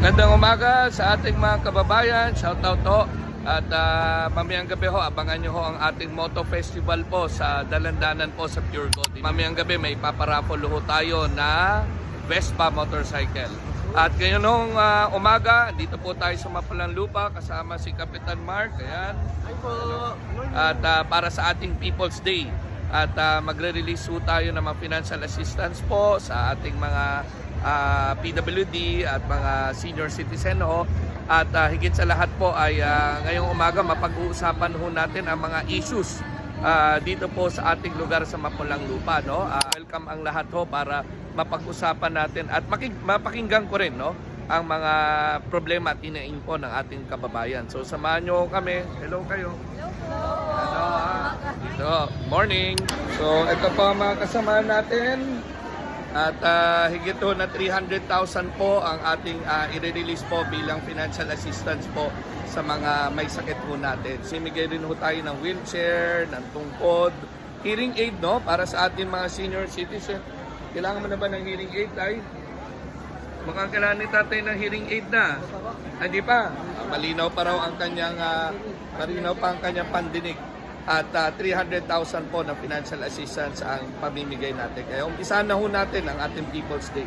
Magandang umaga sa ating mga kababayan. Shoutout ho. At mamayang gabi ho, abangan nyo ho ang ating Moto Festival po sa Dalandanan po sa Pure Gold. Mamayang gabi may paparapol ho tayo na Vespa motorcycle. At ngayon hong umaga, dito po tayo sa Mapulang Lupa kasama si Kapitan Mark. Ayan. At para sa ating People's Day. At magre-release ho tayo ng mga financial assistance po sa ating mga PWD at mga senior citizen ho. At higit sa lahat po ay ngayong umaga mapag-uusapan ho natin ang mga issues dito po sa ating lugar sa Mapulang Lupa, no? Welcome ang lahat ho para mapag-usapan natin at mapakinggan ko rin, no, ang mga problema at inaing po ng ating kababayan. So samahan nyo kami. Hello kayo. Hello po. Ano, ito, morning. So ito po ang mga kasama natin. At higit ho na 300,000 po ang ating i-release po bilang financial assistance po sa mga may sakit po natin. Simigay rin ho tayo ng wheelchair, ng tungkod, hearing aid, no, para sa ating mga senior citizen. Kailangan mo na ba ng hearing aid, tay? Mukhang kailangan ni tatay ng hearing aid na. Hindi pa. Malinaw pa raw ang kanyang pandinig. At 300,000 po na financial assistance ang pamimigay natin. Kaya umpisahan na ho natin ang ating People's Day.